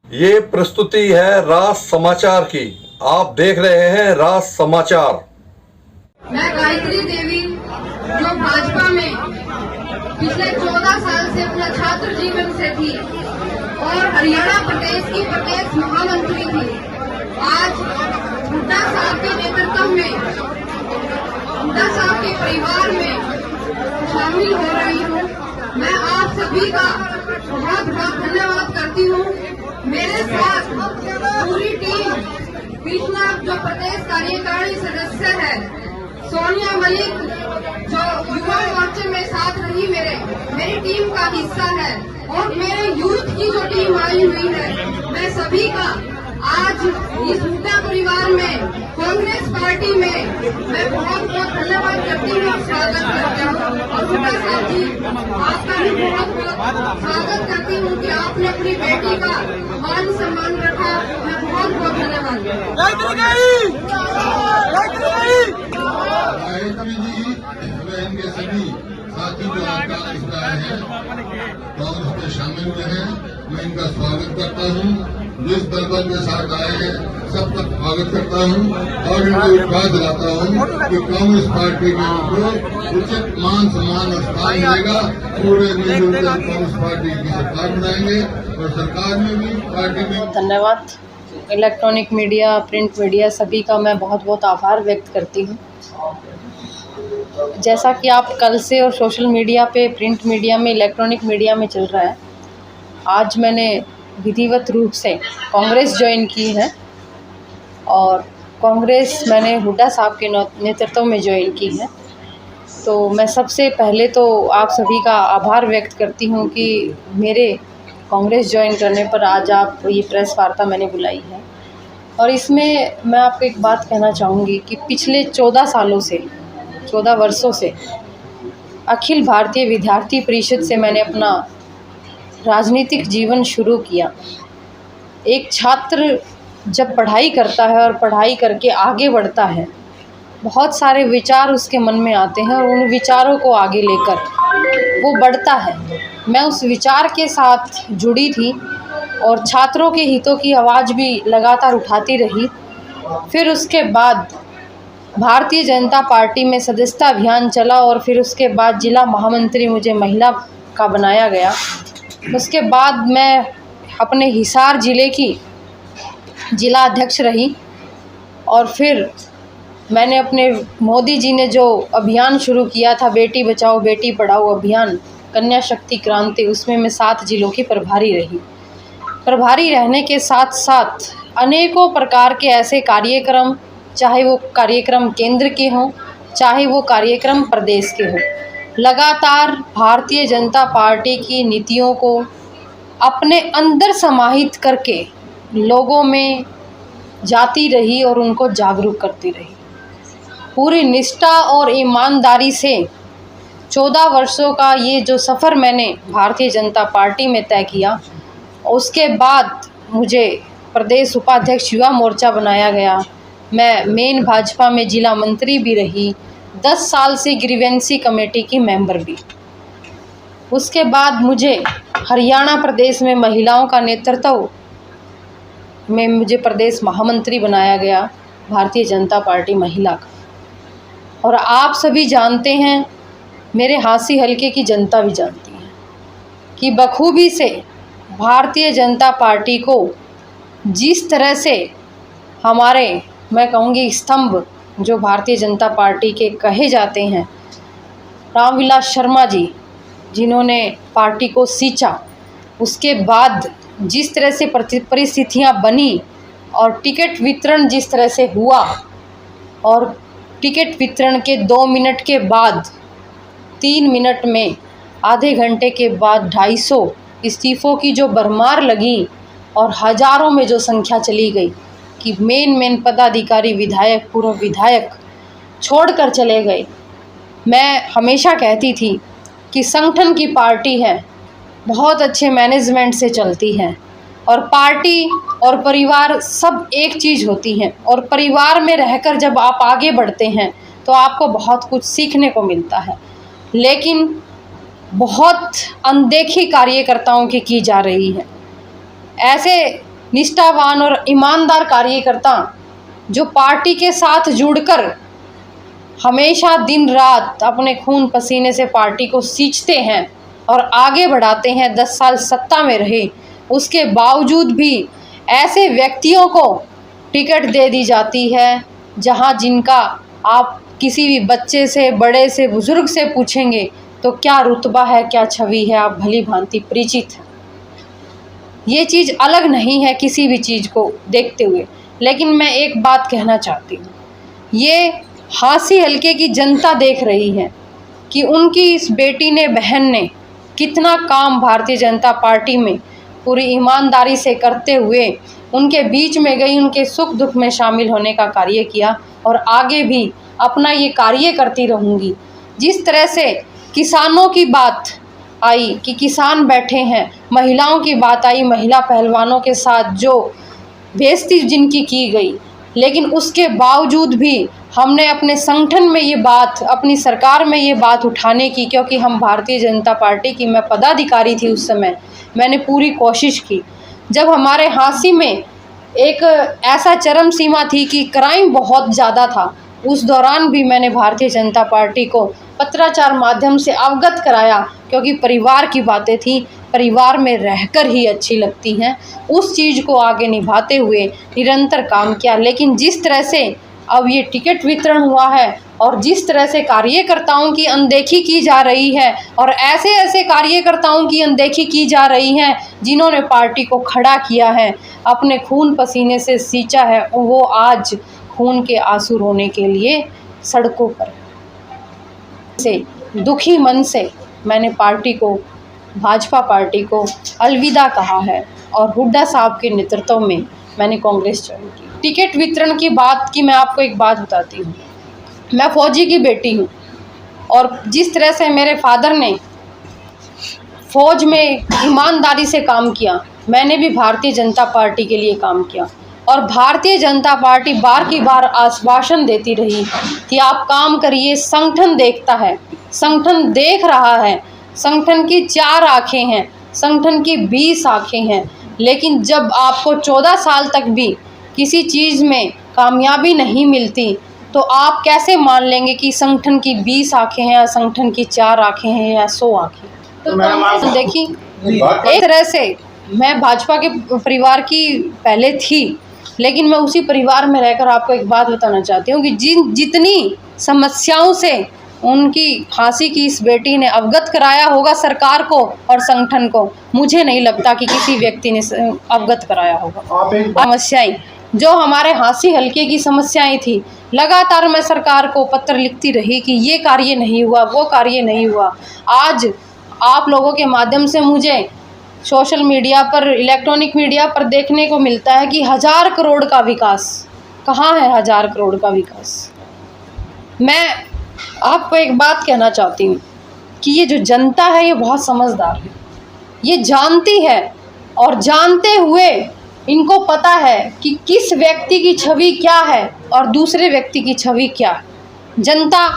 ये प्रस्तुति है राज समाचार की। आप देख रहे हैं राज समाचार। मैं गायत्री देवी, जो भाजपा में पिछले 14 साल से अपना छात्र जीवन से थी और हरियाणा प्रदेश की प्रदेश महामंत्री थी, आज हुड्डा साहब के नेतृत्व में, हुड्डा साहब के परिवार में शामिल हो रही हूँ। मैं आप सभी का बहुत बहुत धन्यवाद करती हूँ। मेरे साथ पूरी टीम, कृष्णा जो प्रदेश कार्यकारिणी सदस्य है, सोनिया मलिक जो युवा मोर्चे में साथ रही मेरी टीम का हिस्सा है, और मेरे यूथ की जो टीम आई हुई है, मैं सभी का आज इस हुड्डा परिवार में, कांग्रेस पार्टी में मैं बहुत बहुत धन्यवाद करती हूँ, स्वागत करती हूँ। और हुड्डा साहब जी, आपका भी बहुत बहुत स्वागत करती हूँ कि आपने अपनी बेटी का मान सम्मान रखा। मैं बहुत बहुत धन्यवाद इनके सभी साथी जो आपका हिस्सा है कांग्रेस में शामिल हुए हैं, मैं इनका स्वागत करता हूँ। जिस दलबल के साथ आए हैं सबका स्वागत करता हूँ और इनको विश्वास दिलाता हूँ कि कांग्रेस पार्टी में उनको उचित मान सम्मान और स्थान मिलेगा। पूरे मिलजुल कर कांग्रेस पार्टी की सरकार बनाएंगे और सरकार में भी पार्टी में। धन्यवाद। इलेक्ट्रॉनिक मीडिया, प्रिंट मीडिया सभी का मैं बहुत बहुत आभार व्यक्त करती हूँ। जैसा कि आप कल से और सोशल मीडिया पे, प्रिंट मीडिया में, इलेक्ट्रॉनिक मीडिया में चल रहा है, आज मैंने विधिवत रूप से कांग्रेस ज्वाइन की है और कांग्रेस मैंने हुड्डा साहब के नेतृत्व में ज्वाइन की है। तो मैं सबसे पहले तो आप सभी का आभार व्यक्त करती हूँ कि मेरे कांग्रेस ज्वाइन करने पर आज आप ये प्रेस वार्ता मैंने बुलाई है। और इसमें मैं आपको एक बात कहना चाहूँगी कि पिछले 14 वर्षों से अखिल भारतीय विद्यार्थी परिषद से मैंने अपना राजनीतिक जीवन शुरू किया। एक छात्र जब पढ़ाई करता है और पढ़ाई करके आगे बढ़ता है, बहुत सारे विचार उसके मन में आते हैं और उन विचारों को आगे लेकर वो बढ़ता है। मैं उस विचार के साथ जुड़ी थी और छात्रों के हितों की आवाज़ भी लगातार उठाती रही। फिर उसके बाद भारतीय जनता पार्टी में सदस्यता अभियान चला और फिर उसके बाद जिला महामंत्री मुझे महिला का बनाया गया। उसके बाद मैं अपने हिसार ज़िले की जिला अध्यक्ष रही और फिर मैंने अपने मोदी जी ने जो अभियान शुरू किया था, बेटी बचाओ बेटी पढ़ाओ अभियान, कन्या शक्ति क्रांति, उसमें मैं 7 जिलों की प्रभारी रही। प्रभारी रहने के साथ साथ अनेकों प्रकार के ऐसे कार्यक्रम, चाहे वो कार्यक्रम केंद्र के हों, चाहे वो कार्यक्रम प्रदेश के हों, लगातार भारतीय जनता पार्टी की नीतियों को अपने अंदर समाहित करके लोगों में जाती रही और उनको जागरूक करती रही। पूरी निष्ठा और ईमानदारी से 14 वर्षों का ये जो सफ़र मैंने भारतीय जनता पार्टी में तय किया, उसके बाद मुझे प्रदेश उपाध्यक्ष युवा मोर्चा बनाया गया। मैं मेन भाजपा में जिला मंत्री भी रही, 10 साल से ग्रीवेंसी कमेटी की मेंबर भी। उसके बाद मुझे हरियाणा प्रदेश में महिलाओं का नेतृत्व में मुझे प्रदेश महामंत्री बनाया गया, भारतीय जनता पार्टी महिला का। और आप सभी जानते हैं, मेरे हांसी हलके की जनता भी जानती है कि बखूबी से भारतीय जनता पार्टी को जिस तरह से हमारे, मैं कहूँगी स्तंभ जो भारतीय जनता पार्टी के कहे जाते हैं, रामविलास शर्मा जी, जिन्होंने पार्टी को सींचा, उसके बाद जिस तरह से परिस्थितियाँ बनी और टिकट वितरण जिस तरह से हुआ, और टिकट वितरण के 2 मिनट के बाद 3 मिनट में, आधे घंटे के बाद 250 इस्तीफ़ों की जो भरमार लगी और हज़ारों में जो संख्या चली गई कि मेन पदाधिकारी, विधायक, पूर्व विधायक छोड़कर चले गए। मैं हमेशा कहती थी कि संगठन की पार्टी है, बहुत अच्छे मैनेजमेंट से चलती है और पार्टी और परिवार सब एक चीज़ होती हैं, और परिवार में रहकर जब आप आगे बढ़ते हैं तो आपको बहुत कुछ सीखने को मिलता है। लेकिन बहुत अनदेखी कार्यकर्ताओं की जा रही है। ऐसे निष्ठावान और ईमानदार कार्यकर्ता जो पार्टी के साथ जुड़कर हमेशा दिन रात अपने खून पसीने से पार्टी को सींचते हैं और आगे बढ़ाते हैं, 10 साल सत्ता में रहे, उसके बावजूद भी ऐसे व्यक्तियों को टिकट दे दी जाती है जहां जिनका आप किसी भी बच्चे से, बड़े से, बुजुर्ग से पूछेंगे तो क्या रुतबा है, क्या छवि है, आप भली भांति परिचित हैं। ये चीज़ अलग नहीं है किसी भी चीज़ को देखते हुए। लेकिन मैं एक बात कहना चाहती हूँ, ये हांसी हल्के की जनता देख रही है कि उनकी इस बेटी ने, बहन ने कितना काम भारतीय जनता पार्टी में पूरी ईमानदारी से करते हुए उनके बीच में गई, उनके सुख दुख में शामिल होने का कार्य किया और आगे भी अपना ये कार्य करती रहूँगी। जिस तरह से किसानों की बात आई कि किसान बैठे हैं, महिलाओं की बात आई, महिला पहलवानों के साथ जो बेइज्जती जिनकी की गई, लेकिन उसके बावजूद भी हमने अपने संगठन में ये बात, अपनी सरकार में ये बात उठाने की, क्योंकि हम भारतीय जनता पार्टी की, मैं पदाधिकारी थी उस समय, मैंने पूरी कोशिश की। जब हमारे हांसी में एक ऐसा चरम सीमा थी कि क्राइम बहुत ज़्यादा था, उस दौरान भी मैंने भारतीय जनता पार्टी को पत्राचार माध्यम से अवगत कराया, क्योंकि परिवार की बातें थी, परिवार में रहकर ही अच्छी लगती हैं। उस चीज़ को आगे निभाते हुए निरंतर काम किया। लेकिन जिस तरह से अब ये टिकट वितरण हुआ है और जिस तरह से कार्यकर्ताओं की अनदेखी की जा रही है और ऐसे ऐसे कार्यकर्ताओं की अनदेखी की जा रही है जिन्होंने पार्टी को खड़ा किया है, अपने खून पसीने से सींचा है, वो आज खून के आंसू रोने के लिए सड़कों पर से दुखी मन से मैंने पार्टी को, भाजपा पार्टी को अलविदा कहा है और हुड्डा साहब के नेतृत्व में मैंने कांग्रेस ज्वाइन की। टिकट वितरण की बात की मैं आपको एक बात बताती हूँ। मैं फौजी की बेटी हूँ और जिस तरह से मेरे फादर ने फौज में ईमानदारी से काम किया, मैंने भी भारतीय जनता पार्टी के लिए काम किया और भारतीय जनता पार्टी बार की बार आश्वासन देती रही कि आप काम करिए, संगठन देखता है, संगठन देख रहा है, संगठन की 4 आँखें हैं, संगठन की 20 आँखें हैं। लेकिन जब आपको 14 साल तक भी किसी चीज़ में कामयाबी नहीं मिलती तो आप कैसे मान लेंगे कि संगठन की 20 आँखें हैं या संगठन की 4 आँखें हैं या 100 आँखें। तो देखिए, एक तरह से मैं भाजपा के परिवार की पहले थी, लेकिन मैं उसी परिवार में रहकर आपको एक बात बताना चाहती हूँ कि जितनी समस्याओं से उनकी फांसी की इस बेटी ने अवगत कराया होगा सरकार को और संगठन को, मुझे नहीं लगता कि किसी व्यक्ति ने अवगत कराया होगा। समस्याएं जो हमारे हांसी हल्के की समस्याएं थी, लगातार मैं सरकार को पत्र लिखती रही कि ये कार्य नहीं हुआ, वो कार्य नहीं हुआ। आज आप लोगों के माध्यम से मुझे सोशल मीडिया पर, इलेक्ट्रॉनिक मीडिया पर देखने को मिलता है कि 1000 करोड़ का विकास। कहाँ है 1000 करोड़ का विकास? मैं आपको एक बात कहना चाहती हूँ कि ये जो जनता है ये बहुत समझदार है, ये जानती है और जानते हुए इनको पता है कि किस व्यक्ति की छवि क्या है और दूसरे व्यक्ति की छवि क्या है। जनता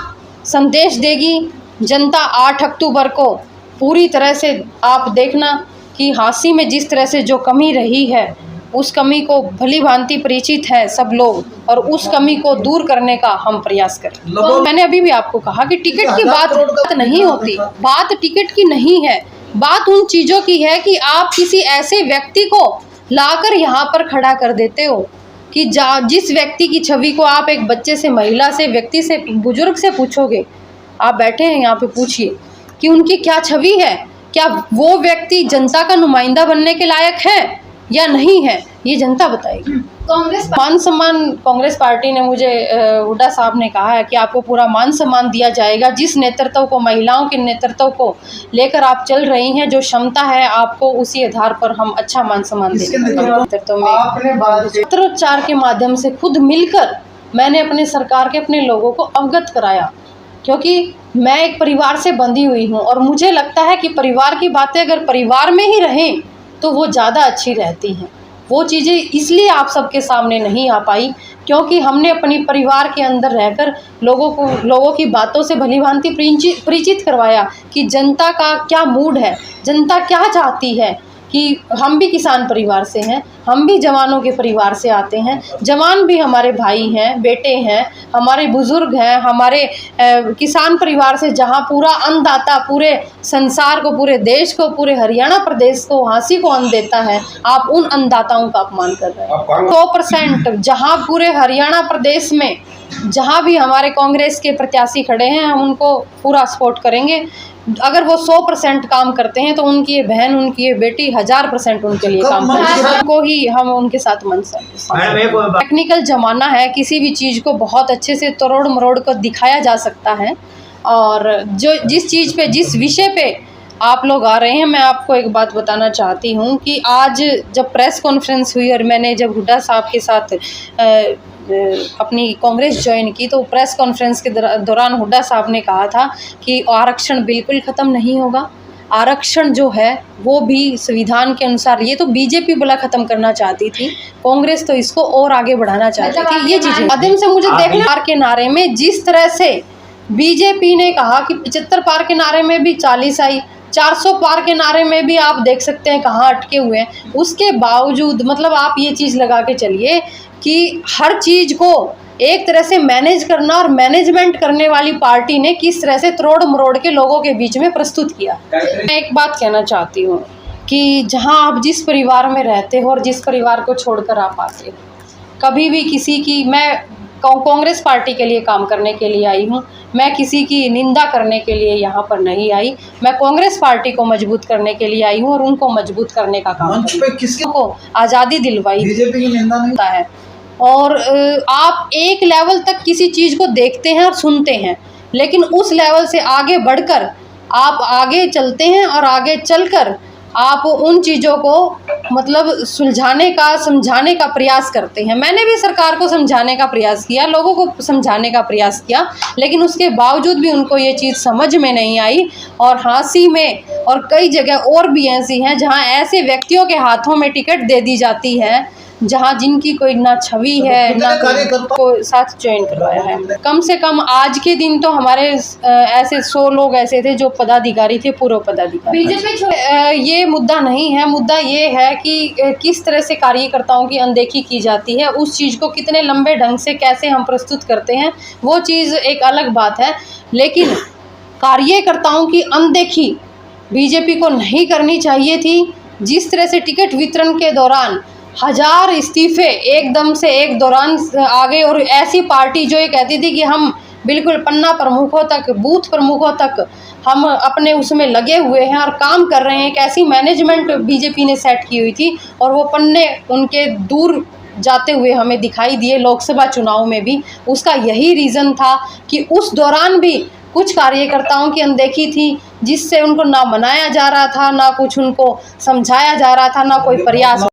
संदेश देगी, जनता 8 अक्टूबर को पूरी तरह से आप देखना कि हांसी में जिस तरह से जो कमी रही है उस कमी को भली भांति परिचित है सब लोग और उस कमी को दूर करने का हम प्रयास करें। तो मैंने अभी भी आपको कहा कि टिकट की बात नहीं होती, बात टिकट की नहीं है, बात उन चीज़ों की है कि आप किसी ऐसे व्यक्ति को लाकर यहाँ पर खड़ा कर देते हो कि जिस व्यक्ति की छवि को आप एक बच्चे से, महिला से, व्यक्ति से, बुजुर्ग से पूछोगे, आप बैठे हैं यहाँ पे, पूछिए कि उनकी क्या छवि है, क्या वो व्यक्ति जनता का नुमाइंदा बनने के लायक है या नहीं है, ये जनता बताएगी। कांग्रेस मान सम्मान, कांग्रेस पार्टी ने मुझे, हुड्डा साहब ने कहा है कि आपको पूरा मान सम्मान दिया जाएगा। जिस नेतृत्व को, महिलाओं के नेतृत्व को लेकर आप चल रही हैं, जो क्षमता है आपको, उसी आधार पर हम अच्छा मान सम्मान देंगे। नेतृत्व में पत्रोच्चार के माध्यम से खुद मिलकर मैंने अपने सरकार के, अपने लोगों को अवगत कराया, क्योंकि मैं एक परिवार से बंधी हुई हूँ और मुझे लगता है कि परिवार की बातें अगर परिवार में ही रहें तो वो ज़्यादा अच्छी रहती हैं। वो चीज़ें इसलिए आप सबके सामने नहीं आ पाई क्योंकि हमने अपनी परिवार के अंदर रहकर लोगों की बातों से भली भांति परिचित करवाया कि जनता का क्या मूड है, जनता क्या चाहती है, कि हम भी किसान परिवार से हैं, हम भी जवानों के परिवार से आते हैं, जवान भी हमारे भाई हैं, बेटे हैं, हमारे बुज़ुर्ग हैं, हमारे किसान परिवार से, जहाँ पूरा अन्नदाता पूरे संसार को, पूरे देश को, पूरे हरियाणा प्रदेश को, हाँसी को अन्न देता है, आप उन अन्नदाताओं का अपमान कर रहे हैं। 100% जहाँ पूरे हरियाणा प्रदेश में जहाँ भी हमारे कांग्रेस के प्रत्याशी खड़े हैं, हम उनको पूरा सपोर्ट करेंगे। अगर वो 100% काम करते हैं तो उनकी ये बहन, उनकी ये बेटी 1000% उनके लिए काम करती है, को ही हम उनके साथ मन से। टेक्निकल ज़माना है, किसी भी चीज़ को बहुत अच्छे से तोड़ मरोड़ कर दिखाया जा सकता है। और जो जिस चीज़ पे, जिस विषय पे आप लोग आ रहे हैं, मैं आपको एक बात बताना चाहती हूँ कि आज जब प्रेस कॉन्फ्रेंस हुई और मैंने जब हुड्डा साहब के साथ अपनी कांग्रेस ज्वाइन की, तो प्रेस कॉन्फ्रेंस के दौरान हुड्डा साहब ने कहा था कि आरक्षण बिल्कुल ख़त्म नहीं होगा। आरक्षण जो है वो भी संविधान के अनुसार, ये तो बीजेपी भला ख़त्म करना चाहती थी, कांग्रेस तो इसको और आगे बढ़ाना चाहती थी। ये चीज़ें माध्यम से मुझे देखने पार के नारे में जिस तरह से बीजेपी ने कहा कि 75 पार के नारे में भी 40 आई, 400 पार के नारे में भी आप देख सकते हैं कहाँ अटके हुए हैं। उसके बावजूद मतलब आप ये चीज़ लगा के चलिए कि हर चीज़ को एक तरह से मैनेज करना और मैनेजमेंट करने वाली पार्टी ने किस तरह से तोड़ मरोड़ के लोगों के बीच में प्रस्तुत किया। मैं एक बात कहना चाहती हूँ कि जहाँ आप जिस परिवार में रहते हो और जिस परिवार को छोड़कर आप आते हो, कभी भी किसी की, मैं कांग्रेस पार्टी के लिए काम करने के लिए आई हूँ, मैं किसी की निंदा करने के लिए यहाँ पर नहीं आई। मैं कांग्रेस पार्टी को मजबूत करने के लिए आई हूँ और उनको मजबूत करने का काम मंच पे किसी को आज़ादी दिलवाई बीजेपी की निंदा नहीं होता है। और आप एक लेवल तक किसी चीज़ को देखते हैं और सुनते हैं, लेकिन उस लेवल से आगे बढ़कर आप आगे चलते हैं और आगे चलकर आप उन चीज़ों को मतलब सुलझाने का, समझाने का प्रयास करते हैं। मैंने भी सरकार को समझाने का प्रयास किया, लोगों को समझाने का प्रयास किया, लेकिन उसके बावजूद भी उनको ये चीज़ समझ में नहीं आई। और हाँसी में, और कई जगह और भी ऐसी हैं जहाँ ऐसे व्यक्तियों के हाथों में टिकट दे दी जाती है जहाँ जिनकी कोई ना छवि है ना को साथ ज्वाइन करवाया है। कम से कम आज के दिन तो हमारे ऐसे 100 लोग ऐसे थे जो पदाधिकारी थे, पूर्व पदाधिकारी। बीजेपी ये मुद्दा नहीं है, मुद्दा ये है कि किस तरह से कार्यकर्ताओं की अनदेखी की जाती है, उस चीज़ को कितने लंबे ढंग से कैसे हम प्रस्तुत करते हैं, वो चीज़ एक अलग बात है। लेकिन कार्यकर्ताओं की अनदेखी बीजेपी को नहीं करनी चाहिए थी। जिस तरह से टिकट वितरण के दौरान 1000 इस्तीफे एकदम से एक दौरान आ गए, और ऐसी पार्टी जो ये कहती थी कि हम बिल्कुल पन्ना प्रमुखों तक, बूथ प्रमुखों तक हम अपने उसमें लगे हुए हैं और काम कर रहे हैं, एक ऐसी मैनेजमेंट बीजेपी ने सेट की हुई थी, और वो पन्ने उनके दूर जाते हुए हमें दिखाई दिए लोकसभा चुनाव में भी। उसका यही रीज़न था कि उस दौरान भी कुछ कार्यकर्ताओं की अनदेखी थी, जिससे उनको ना मनाया जा रहा था, ना कुछ उनको समझाया जा रहा था, ना कोई प्रयास।